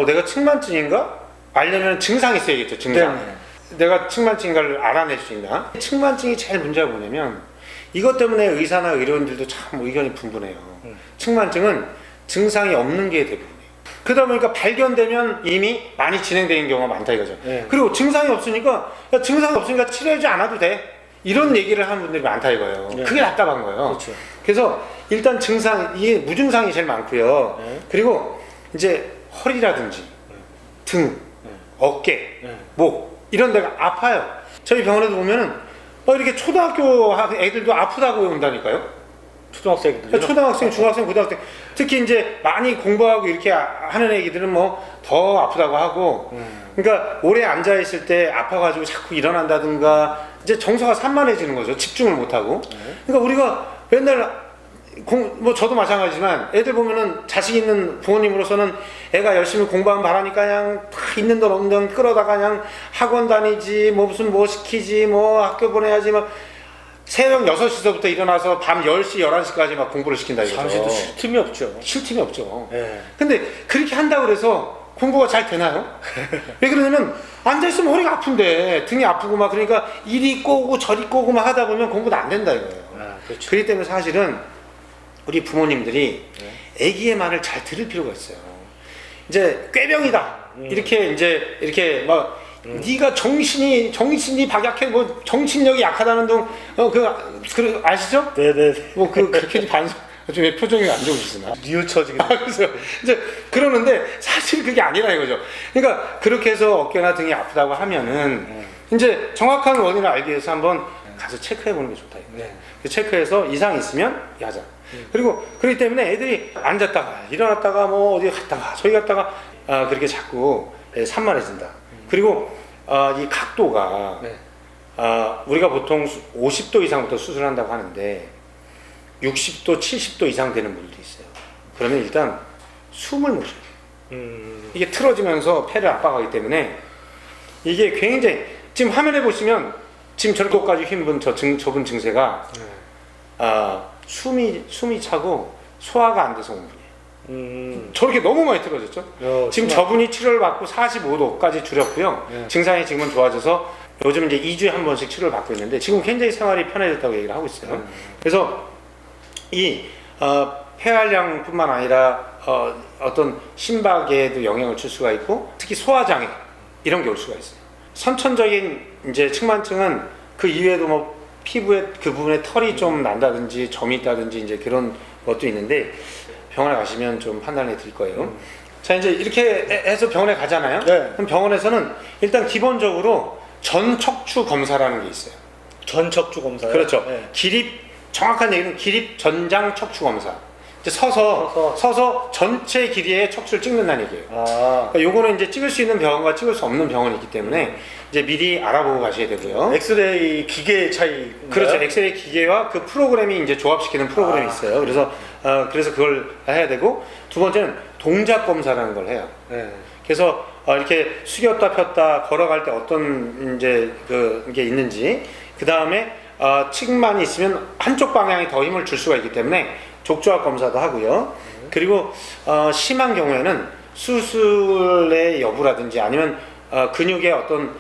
내가 측만증인가? 알려면 증상이 있어야겠죠, 증상. 네. 내가 측만증인가를 알아낼 수 있나? 측만증이 제일 문제가 뭐냐면 이것 때문에 의사나 의료인들도 참 의견이 분분해요. 측만증은 증상이 없는 게 대부분이에요. 그러다 보니까 발견되면 이미 많이 진행되는 경우가 많다 이거죠. 네. 그리고 증상이 없으니까 야, 증상이 없으니까 치료하지 않아도 돼. 이런 얘기를 하는 분들이 많다 이거예요. 네. 그게 답답한 거예요. 그렇죠. 그래서 일단 증상, 이게 무증상이 제일 많고요. 네. 그리고 이제 허리라든지 등, 어깨, 목 이런 데가 아파요. 저희 병원에도 보면은 이렇게 초등학교 애들도 아프다고 온다니까요. 초등학생들. 초등학생, 중학생, 고등학생 특히 이제 많이 공부하고 이렇게 하는 애기들은 뭐 더 아프다고 하고 그러니까 오래 앉아 있을 때 아파가지고 자꾸 일어난다든가 이제 정서가 산만해지는 거죠. 집중을 못하고. 그러니까 우리가 맨날 뭐 저도 마찬가지지만 애들 보면은 자식 있는 부모님으로서는 애가 열심히 공부하면 바라니까 그냥 다 있는 돈 없는 돈 끌어다가 그냥 학원 다니지 뭐 무슨 뭐 시키지 뭐 학교 보내야지 막 새벽 6시서부터 일어나서 밤 10시, 11시까지 막 공부를 시킨다 이거죠. 잠시도 쉴 틈이 없죠. 쉴 틈이 없죠. 네. 근데 그렇게 한다고 해서 공부가 잘 되나요? 왜 그러냐면 앉아있으면 허리가 아픈데 등이 아프고 막 그러니까 이리 꼬고 저리 꼬고 막 하다 보면 공부도 안 된다 이거예요. 그렇죠. 그렇기 때문에 사실은 우리 부모님들이 아기의 말을 잘 들을 필요가 있어요. 이제 꾀병이다 이렇게 막 네가 정신이 박약해 뭐 정신력이 약하다는 둥 그 아시죠? 네네. 뭐 그렇게 반성 좀 왜 표정이 안 좋으시나? 뉘우쳐지게. 그래서 이제 그러는데 사실 그게 아니라 이거죠. 그러니까 그렇게 해서 어깨나 등이 아프다고 하면은 이제 정확한 원인을 알기 위해서 한번 가서 체크해 보는 게 좋다. 네. 체크해서 이상이 있으면 하자. 그리고 그렇기 때문에 애들이 앉았다가 일어났다가 뭐 어디 갔다가 저기 갔다가 그렇게 자꾸 산만해진다. 그리고 이 각도가 네. 우리가 보통 50도 이상부터 수술한다고 하는데 60도, 70도 이상 되는 분들도 있어요. 그러면 일단 숨을 못 쉬어요. 이게 틀어지면서 폐를 압박하기 때문에 이게 굉장히 지금 화면에 보시면 지금 저렇게까지 힘든 저분 증세가 숨이 차고 소화가 안 돼서 온 분이에요. 저렇게 너무 많이 틀어졌죠. 지금 저분이 치료를 받고 45도까지 줄였고요. 증상이 지금은 좋아져서 요즘 이제 2주에 한 번씩 치료를 받고 있는데 지금 굉장히 생활이 편해졌다고 얘기를 하고 있어요. 그래서 이 폐활량뿐만 아니라 어떤 심박에도 영향을 줄 수가 있고 특히 소화장애 이런 게 올 수가 있어요. 선천적인 이제 측만증은 그 이외에도 뭐 피부에 그 부분에 털이 좀 난다든지 점이 있다든지 이제 그런 것도 있는데 병원에 가시면 좀 판단해 드릴 거예요. 자 이제 이렇게 해서 병원에 가잖아요. 네. 그럼 병원에서는 일단 기본적으로 전척추 검사라는 게 있어요. 전척추 검사요? 그렇죠. 네. 정확한 얘기는 기립 전장 척추 검사. 이제 서서 전체 길이의 척추를 찍는다는 얘기예요. 그러니까 요거는 이제 찍을 수 있는 병원과 찍을 수 없는 병원이 있기 때문에 이제 미리 알아보고 가셔야 되고요. 엑스레이 기계 차이. 그렇죠. 엑스레이 기계와 그 프로그램이 이제 조합시키는 프로그램이 있어요. 그래서 그걸 해야 되고 두 번째는 동작 검사라는 걸 해요. 네. 그래서 이렇게 숙였다 폈다 걸어갈 때 어떤 이제 그게 있는지 그 다음에 측만이 있으면 한쪽 방향이 더 힘을 줄 수가 있기 때문에 족저압 검사도 하고요. 그리고 심한 경우에는 수술의 여부라든지 아니면 근육의 어떤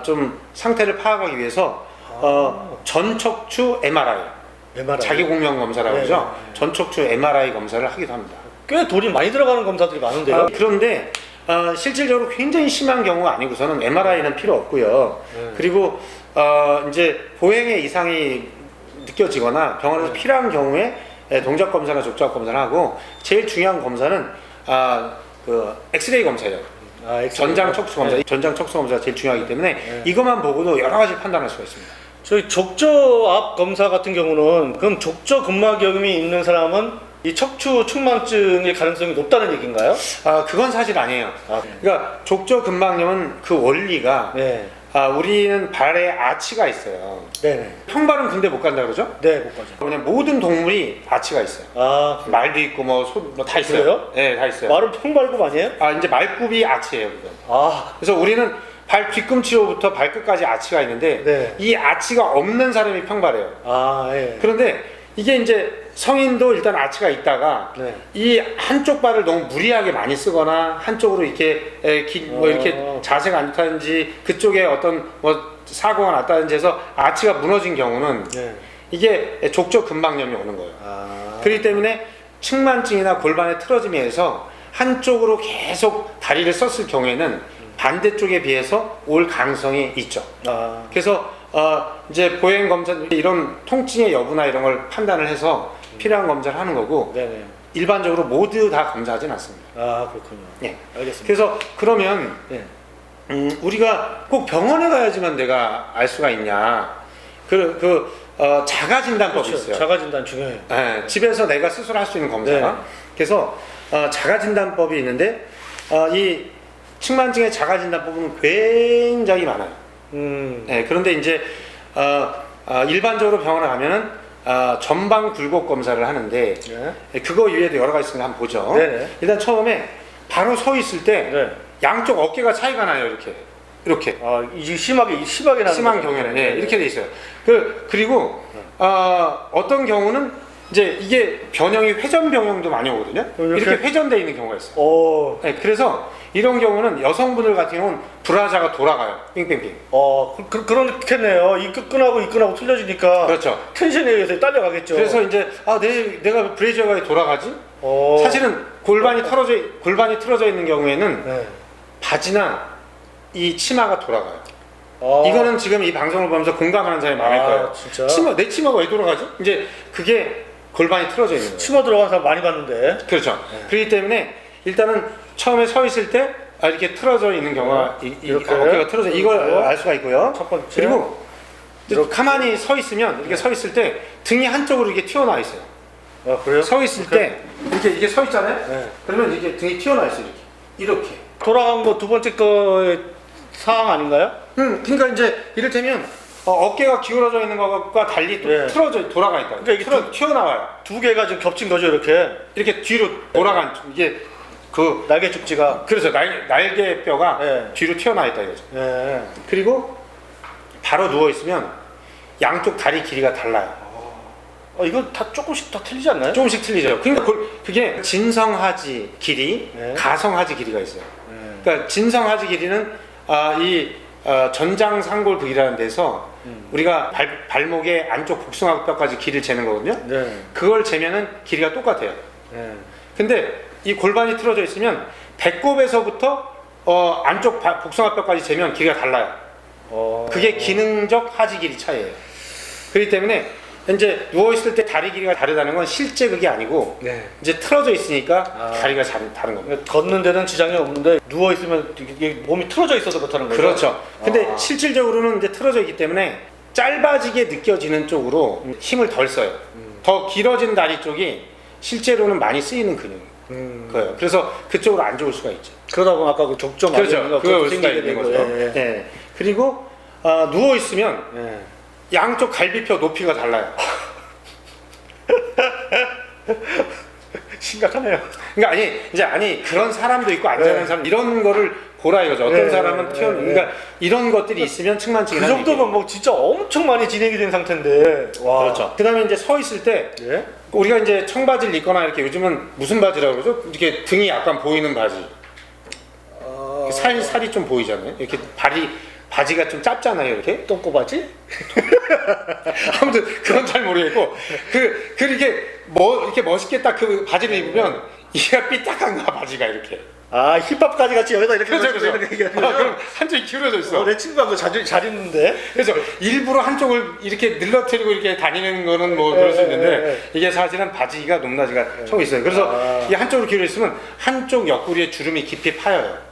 좀 상태를 파악하기 위해서 전척추 MRI. 자기공명 검사라고 하죠. 전척추 MRI 검사를 하기도 합니다. 꽤 돈이 많이 들어가는 검사들이 많은데요. 그런데 실질적으로 굉장히 심한 경우가 아니고서는 MRI는 필요 없고요. 그리고 이제 보행에 이상이 느껴지거나 병원에서 필요한 경우에 동작 검사나 족저압 검사를 하고 제일 중요한 검사는 그 엑스레이 검사예요. 전장 척수 검사. 전장 척수 검사가 제일 중요하기 때문에 이것만 보고도 여러 가지 판단할 수가 있습니다. 저희 족저압 검사 같은 경우는 그럼 족저근막염이 있는 사람은 이 척추 측만증의 가능성이 높다는 얘기인가요? 그건 사실 아니에요. 그러니까 족저근막염은 그 원리가 우리는 발에 아치가 있어요. 네네. 평발은 군대 못 간다 그러죠? 네, 못 가죠. 그냥 모든 동물이 아치가 있어요. 말도 있고 뭐 다 있어요. 그래요? 네, 다 있어요. 말은 평발굽 아니에요? 이제 말굽이 아치예요, 그건. 그래서 우리는 발 뒤꿈치로부터 발끝까지 아치가 있는데 이 아치가 없는 사람이 평발해요. 예. 그런데 이게 이제 성인도 일단 아치가 있다가 네. 이 한쪽 발을 너무 무리하게 많이 쓰거나 한쪽으로 이렇게 뭐 이렇게 자세가 안 타는지 그쪽에 어떤 뭐 사고가 났다든지 해서 아치가 무너진 경우는 네. 이게 족저 근막염이 오는 거예요. 그렇기 때문에 측만증이나 골반의 틀어짐에 의해서 한쪽으로 계속 다리를 썼을 경우에는 반대쪽에 비해서 올 가능성이 있죠. 그래서 이제 보행 검사 이런 통증의 여부나 이런 걸 판단을 해서 필요한 검사를 하는 거고 네네. 일반적으로 모두 다 검사하진 않습니다. 그렇군요. 예. 알겠습니다. 그래서 그러면 네. 우리가 꼭 병원에 가야지만 내가 알 수가 있냐? 자가 진단법이 그렇죠. 있어요. 자가 진단 중요해요. 예, 집에서 내가 스스로 할 수 있는 검사. 네. 그래서 자가 진단법이 있는데 이 측만증의 자가 진단법은 굉장히 많아요. 네, 그런데 이제 일반적으로 병원에 가면은 전방 굴곡 검사를 하는데 네. 그거 이외에도 여러 가지 있으니까 한번 보죠. 네네. 일단 처음에 바로 서 있을 때 네. 양쪽 어깨가 차이가 나요. 이렇게 이게 심하게 나는 심한 거죠? 경우에는 네. 이렇게 돼 있어요. 그리고 어떤 경우는 이제 이게 변형이 회전 변형도 많이 오거든요. 이렇게 회전돼 있는 경우가 있어요. 네, 그래서 이런 경우는 여성분들 같은 경우는 브라자가 돌아가요. 빙빙빙. 그렇겠네요. 이 끈하고 틀려지니까. 그렇죠. 텐션에 의해서 딸려가겠죠. 그래서 이제 내가 브레이저가 왜 돌아가지? 사실은 골반이 틀어져 있는 경우에는 네. 바지나 이 치마가 돌아가요. 이거는 지금 이 방송을 보면서 공감하는 사람이 많을 거예요. 진짜? 내 치마가 왜 돌아가지? 이제 그게 골반이 틀어져 있는 거예요. 치마 들어간 사람 많이 봤는데. 그렇죠. 그렇기 때문에 일단은 처음에 서 있을 때 이렇게 틀어져 있는 경우가 이렇게 어깨가 틀어져 이걸 알 수가 있고요. 첫 번째. 그리고 가만히 서 있으면 이렇게 서 있을 때 등이 한쪽으로 이렇게 튀어나와 있어요. 그래요? 서 있을 때 이게 서 있잖아요. 네. 그러면 이게 등이 튀어나와 있어요. 이렇게. 돌아간 거 두 번째 거의 사항 아닌가요? 그러니까 이제 이를테면 어깨가 기울어져 있는 것과 달리 또 네. 돌아가 있다. 그러니까 이게 튀어나와요. 두 개가 지금 겹친 거죠, 이렇게 뒤로 돌아간 이게 날개 축지가. 그래서 날개뼈가 네. 뒤로 튀어나와 있다 이거죠. 네. 그리고 바로 누워 있으면 양쪽 다리 길이가 달라요. 이거 다 조금씩 다 틀리지 않나요? 조금씩 틀리죠. 그러니까 그게 진성하지 길이, 네. 가성하지 길이가 있어요. 그러니까 진성하지 길이는 전장상골부이라는 데서 우리가 발목의 안쪽 복숭아뼈까지 길이를 재는 거거든요. 네. 그걸 재면은 길이가 똑같아요. 네. 근데 이 골반이 틀어져 있으면 배꼽에서부터 안쪽 복숭아뼈까지 재면 길이가 달라요. 그게 기능적 하지 길이 차이예요. 그렇기 때문에 이제 누워 있을 때 다리 길이가 다르다는 건 실제 그게 아니고 네. 이제 틀어져 있으니까 다리가 다른 겁니다. 그러니까 걷는 데는 지장이 없는데 누워 있으면 이게 몸이 틀어져 있어서 그렇다는 거죠. 그렇죠. 근데 실질적으로는 이제 틀어져 있기 때문에 짧아지게 느껴지는 쪽으로 힘을 덜 써요. 더 길어진 다리 쪽이 실제로는 많이 쓰이는 근육이에요. 그래서 그쪽으로 안 좋을 수가 있죠. 그러다 보면 아까 그 족점 그렇죠. 그거 올 수가 있는 거죠. 예. 네. 그리고 누워 있으면 예. 양쪽 갈비뼈 높이가 달라요. 심각하네요. 그러니까 그런 사람도 있고 안 자는 사람 이런 거를 보라 이거죠. 어떤 사람은 그러니까 이런 것들이 있으면 측만증이 그 정도면 뭐 진짜 엄청 많이 진행이 된 상태인데. 와. 그렇죠. 그다음에 이제 서 있을 때 예? 우리가 이제 청바지를 입거나 이렇게 요즘은 무슨 바지라고 그러죠? 이렇게 등이 약간 보이는 바지. 살이 좀 보이잖아요. 이렇게 바지가 좀 짧잖아요, 이렇게. 똥꼬바지? 아무튼 그건 잘 모르겠고 이렇게 멋있게 딱 그 바지를 입으면 얘가 삐딱한가 바지가 이렇게. 힙합까지 같이 여기다 이렇게. 그렇죠. 그럼 한쪽이 기울어져 있어. 내 친구가 그거 잘 입는데. 그래서 일부러 한쪽을 이렇게 늘러뜨리고 이렇게 다니는 거는 뭐 그럴 수 있는데 이게 사실은 바지가 높낮이가 좀 있어요. 그래서 이 한쪽으로 기울어 있으면 한쪽 옆구리에 주름이 깊이 파여요.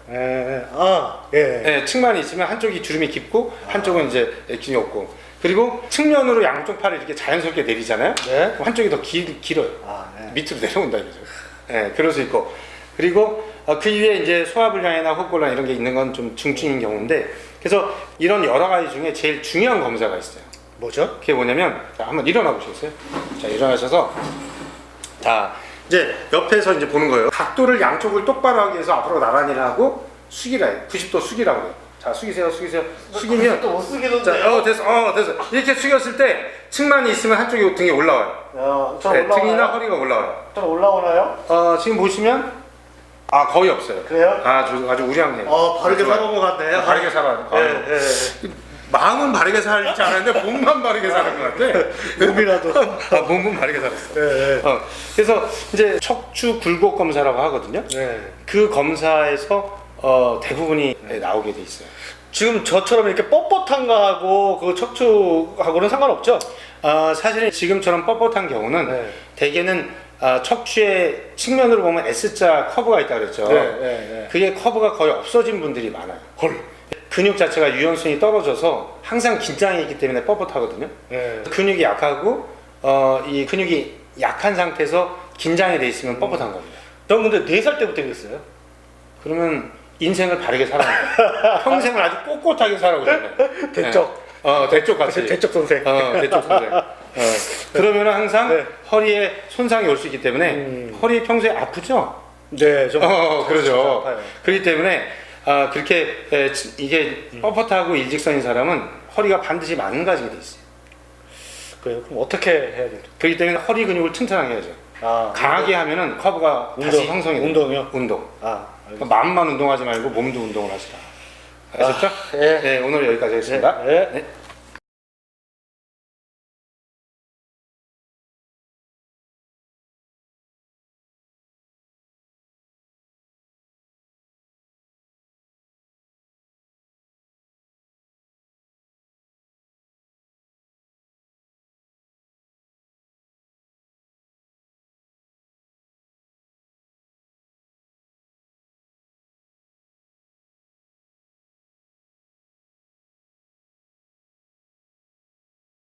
예. 측만이 있으면 한쪽이 주름이 깊고 한쪽은 이제 균이 없고. 그리고 측면으로 양쪽 팔을 이렇게 자연스럽게 내리잖아요. 네. 그럼 한쪽이 더 길어요. 네. 밑으로 내려온다 이거죠. 예, 그럴 수 있고. 그리고 그 이후에 이제 소화불량이나 호흡곤란 이런 게 있는 건 좀 중증인 경우인데, 그래서 이런 여러 가지 중에 제일 중요한 검사가 있어요. 뭐죠? 그게 뭐냐면, 자, 한번 일어나 보시겠어요? 자, 일어나셔서, 자, 이제 옆에서 이제 보는 거예요. 각도를 양쪽을 똑바로 하기 위해서 앞으로 나란히 하고 숙이라 해요. 90도 숙이라고 해요. 자, 숙이세요. 숙이면 또못 숙이는데. 자, 됐어. 이렇게 숙였을 때 층만이 있으면 한쪽이 등이 올라와요. 저 네, 올라오나요? 등이나 허리가 올라와요. 좀 올라오나요? 지금 보시면 거의 없어요. 그래요? 아주 우량해요. 바르게 살아온 것 같네. 바르게 살아요. 마음은 바르게 살지 않았는데 몸만 바르게 사는 것 같아. 몸이라도. 몸은 바르게 살았어. 네. 그래서 이제 척추 굴곡 검사라고 하거든요. 네. 그 검사에서 대부분이 나오게 돼 있어요. 지금 저처럼 이렇게 뻣뻣한 거하고 그 척추하고는 상관없죠? 사실은 지금처럼 뻣뻣한 경우는 네. 대개는 척추의 측면으로 보면 S자 커브가 있다 그랬죠. 네. 그게 커브가 거의 없어진 분들이 많아요. 근육 자체가 유연성이 떨어져서 항상 긴장이 있기 때문에 뻣뻣하거든요. 네. 근육이 약하고 이 근육이 약한 상태에서 긴장이 돼 있으면 뻣뻣한 겁니다. 전 근데 4살 때부터 그랬어요. 그러면 인생을 바르게 살아야 돼요. 평생을 아주 꼿꼿하게 살아오잖아요. 대쪽. 대쪽 같이. 대쪽 선생. 대쪽 선생. 그러면 항상 네. 허리에 손상이 올 수 있기 때문에 허리 평소에 아프죠? 네, 좀. 그러죠. 아파요. 그렇기 때문에 그렇게 이게 뻣뻣하고 일직선인 사람은 허리가 반드시 망가지게 돼 있어요. 그래요? 그럼 어떻게 해야 돼요? 그렇기 때문에 허리 근육을 튼튼하게 해야죠. 강하게 하면은 커브가 다시 형성이 돼요. 운동이요? 운동. 알겠습니다. 마음만 운동하지 말고 몸도 운동을 하시라. 아셨죠? 네. 네, 오늘 여기까지 하겠습니다. 네. 네.